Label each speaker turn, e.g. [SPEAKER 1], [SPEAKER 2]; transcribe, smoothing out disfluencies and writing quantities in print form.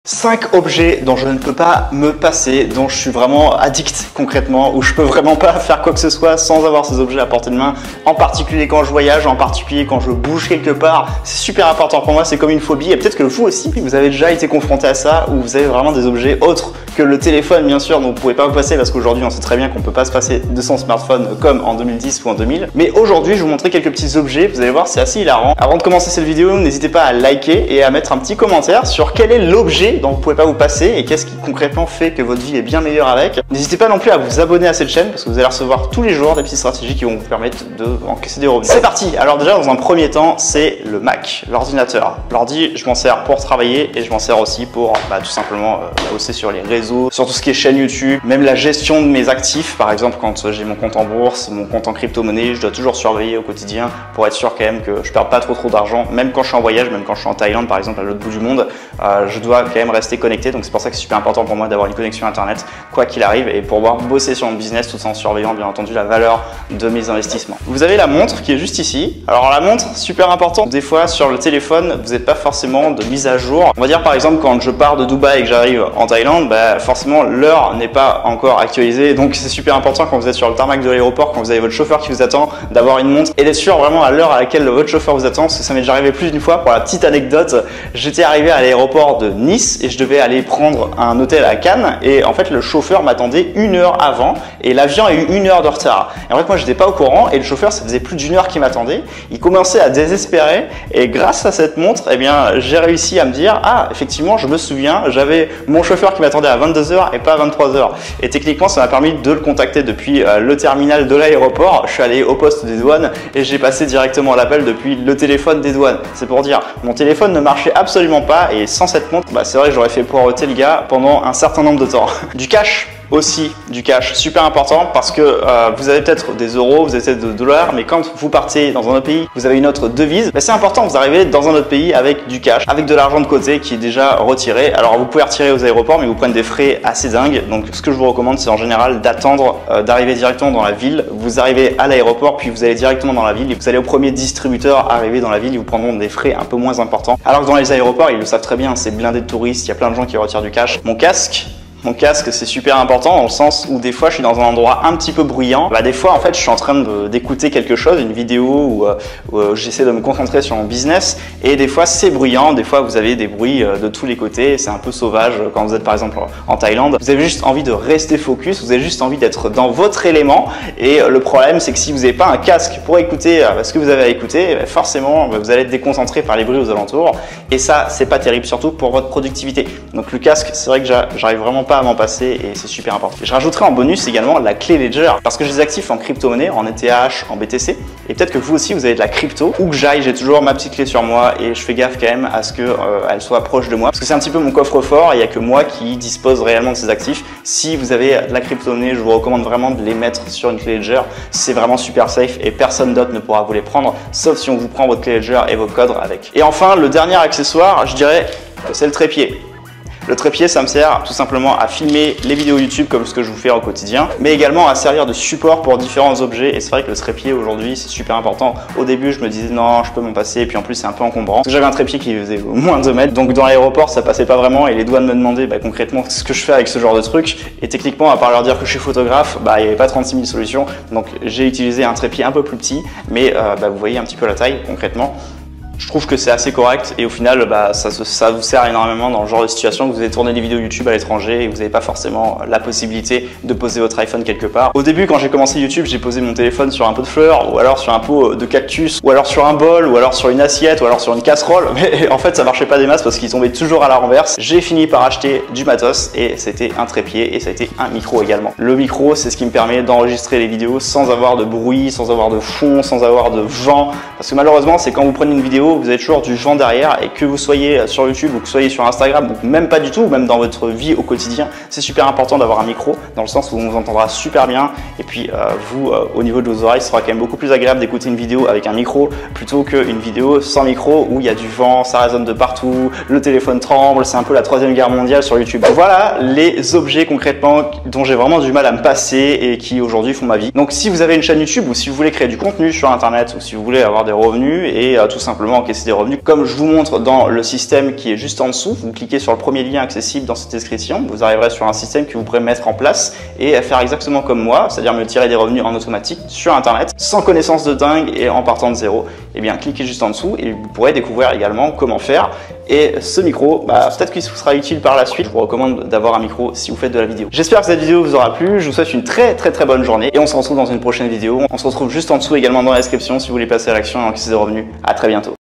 [SPEAKER 1] 5 objets dont je ne peux pas me passer, dont je suis vraiment addict concrètement, où je peux vraiment pas faire quoi que ce soit sans avoir ces objets à portée de main, en particulier quand je voyage, en particulier quand je bouge quelque part. C'est super important pour moi, c'est comme une phobie et peut-être que vous aussi, vous avez déjà été confronté à ça, où vous avez vraiment des objets autres que le téléphone bien sûr, dont vous ne pouvez pas vous passer parce qu'aujourd'hui on sait très bien qu'on peut pas se passer de son smartphone comme en 2010 ou en 2000. Mais aujourd'hui je vais vous montrer quelques petits objets, vous allez voir c'est assez hilarant. Avant de commencer cette vidéo, n'hésitez pas à liker et à mettre un petit commentaire sur quel est l'objet dont vous pouvez pas vous passer et qu'est-ce qui concrètement fait que votre vie est bien meilleure avec. N'hésitez pas non plus à vous abonner à cette chaîne parce que vous allez recevoir tous les jours des petites stratégies qui vont vous permettre de encaisser des revenus. C'est parti. Alors déjà dans un premier temps c'est le Mac, l'ordinateur. L'ordi je m'en sers pour travailler et je m'en sers aussi pour tout simplement bosser sur les réseaux, sur tout ce qui est chaîne YouTube, même la gestion de mes actifs. Par exemple quand j'ai mon compte en bourse, mon compte en crypto-monnaie, je dois toujours surveiller au quotidien pour être sûr quand même que je perds pas trop d'argent, même quand je suis en voyage, même quand je suis en Thaïlande par exemple à l'autre bout du monde, je dois quand même rester connecté, donc c'est pour ça que c'est super important pour moi d'avoir une connexion internet quoi qu'il arrive et pour pouvoir bosser sur mon business tout en surveillant bien entendu la valeur de mes investissements. Vous avez la montre qui est juste ici. Alors la montre, super important, des fois sur le téléphone vous n'êtes pas forcément de mise à jour. On va dire par exemple quand je pars de Dubaï et que j'arrive en Thaïlande, forcément l'heure n'est pas encore actualisée, donc c'est super important quand vous êtes sur le tarmac de l'aéroport, quand vous avez votre chauffeur qui vous attend, d'avoir une montre et d'être sûr vraiment à l'heure à laquelle votre chauffeur vous attend, parce que ça m'est déjà arrivé plus d'une fois. Pour la petite anecdote, j'étais arrivé à l'aéroport de Nice et je devais aller prendre un hôtel à Cannes et en fait le chauffeur m'attendait 1 heure avant et l'avion a eu 1 heure de retard. Et en fait moi j'étais pas au courant et le chauffeur ça faisait plus d'1 heure qu'il m'attendait. Il commençait à désespérer et grâce à cette montre j'ai réussi à me dire effectivement je me souviens, j'avais mon chauffeur qui m'attendait à 22 h et pas à 23 h et techniquement ça m'a permis de le contacter depuis le terminal de l'aéroport. Je suis allé au poste des douanes et j'ai passé directement l'appel depuis le téléphone des douanes. C'est pour dire, mon téléphone ne marchait absolument pas et sans cette montre, c'est vrai que j'aurais fait poireauter le gars pendant un certain nombre de temps. Du cash aussi, du cash, super important parce que vous avez peut-être des euros, vous avez peut-être des dollars, mais quand vous partez dans un autre pays, vous avez une autre devise, c'est important, vous arrivez dans un autre pays avec du cash, avec de l'argent de côté qui est déjà retiré. Alors vous pouvez retirer aux aéroports, mais vous prenez des frais assez dingues. Donc ce que je vous recommande, c'est en général d'attendre d'arriver directement dans la ville. Vous arrivez à l'aéroport, puis vous allez directement dans la ville et vous allez au premier distributeur arrivé dans la ville, ils vous prendront des frais un peu moins importants. Alors que dans les aéroports, ils le savent très bien, c'est blindé de touristes, il y a plein de gens qui retirent du cash. Mon casque, c'est super important dans le sens où des fois je suis dans un endroit un petit peu bruyant. Des fois en fait je suis en train d'écouter quelque chose, une vidéo où j'essaie de me concentrer sur mon business et des fois c'est bruyant, des fois vous avez des bruits de tous les côtés, c'est un peu sauvage quand vous êtes par exemple en Thaïlande. Vous avez juste envie de rester focus, vous avez juste envie d'être dans votre élément et le problème c'est que si vous n'avez pas un casque pour écouter ce que vous avez à écouter, forcément vous allez être déconcentré par les bruits aux alentours et ça c'est pas terrible, surtout pour votre productivité. Donc le casque, c'est vrai que j'arrive vraiment pas à m'en passer et c'est super important. Et je rajouterai en bonus également la clé Ledger parce que je les active en crypto-monnaie, en ETH, en BTC et peut-être que vous aussi vous avez de la crypto. Où que j'aille, j'ai toujours ma petite clé sur moi et je fais gaffe quand même à ce qu'elle soit proche de moi parce que c'est un petit peu mon coffre-fort et il n'y a que moi qui dispose réellement de ces actifs. Si vous avez de la crypto-monnaie, je vous recommande vraiment de les mettre sur une clé Ledger. C'est vraiment super safe et personne d'autre ne pourra vous les prendre sauf si on vous prend votre clé Ledger et vos codes avec. Et enfin, le dernier accessoire, je dirais, c'est le trépied. Le trépied, ça me sert tout simplement à filmer les vidéos YouTube comme ce que je vous fais au quotidien, mais également à servir de support pour différents objets. Et c'est vrai que le trépied aujourd'hui, c'est super important. Au début, je me disais non, je peux m'en passer, et puis en plus, c'est un peu encombrant. Parce que j'avais un trépied qui faisait au moins 2 mètres, donc dans l'aéroport, ça passait pas vraiment. Et les douanes me demandaient concrètement ce que je fais avec ce genre de truc. Et techniquement, à part leur dire que je suis photographe, il n'y avait pas 36 000 solutions. Donc j'ai utilisé un trépied un peu plus petit, mais vous voyez un petit peu la taille concrètement. Je trouve que c'est assez correct et au final ça vous sert énormément dans le genre de situation que vous avez tourné des vidéos YouTube à l'étranger et que vous n'avez pas forcément la possibilité de poser votre iPhone quelque part. Au début quand j'ai commencé YouTube, j'ai posé mon téléphone sur un pot de fleurs ou alors sur un pot de cactus ou alors sur un bol ou alors sur une assiette ou alors sur une casserole, mais en fait ça marchait pas des masses parce qu'il tombait toujours à la renverse. J'ai fini par acheter du matos et c'était un trépied et ça a été un micro également. Le micro, c'est ce qui me permet d'enregistrer les vidéos sans avoir de bruit, sans avoir de fond, sans avoir de vent, parce que malheureusement c'est quand vous prenez une vidéo, vous avez toujours du vent derrière et que vous soyez sur YouTube ou que vous soyez sur Instagram ou même pas du tout, même dans votre vie au quotidien, c'est super important d'avoir un micro dans le sens où on vous entendra super bien et puis vous, au niveau de vos oreilles, ce sera quand même beaucoup plus agréable d'écouter une vidéo avec un micro plutôt qu'une vidéo sans micro où il y a du vent, ça résonne de partout, le téléphone tremble, c'est un peu la 3e guerre mondiale sur YouTube. Voilà les objets concrètement dont j'ai vraiment du mal à me passer et qui aujourd'hui font ma vie. Donc si vous avez une chaîne YouTube ou si vous voulez créer du contenu sur internet ou si vous voulez avoir des revenus et tout simplement vraiment encaisser des revenus. Comme je vous montre dans le système qui est juste en dessous, vous cliquez sur le premier lien accessible dans cette description, vous arriverez sur un système que vous pourrez mettre en place et faire exactement comme moi, c'est-à-dire me tirer des revenus en automatique sur Internet, sans connaissance de dingue et en partant de zéro. Eh bien, cliquez juste en dessous et vous pourrez découvrir également comment faire. Et ce micro, peut-être qu'il vous sera utile par la suite. Je vous recommande d'avoir un micro si vous faites de la vidéo. J'espère que cette vidéo vous aura plu. Je vous souhaite une très bonne journée et on se retrouve dans une prochaine vidéo. On se retrouve juste en dessous également dans la description si vous voulez passer à l'action et encaisser des revenus. À très bientôt.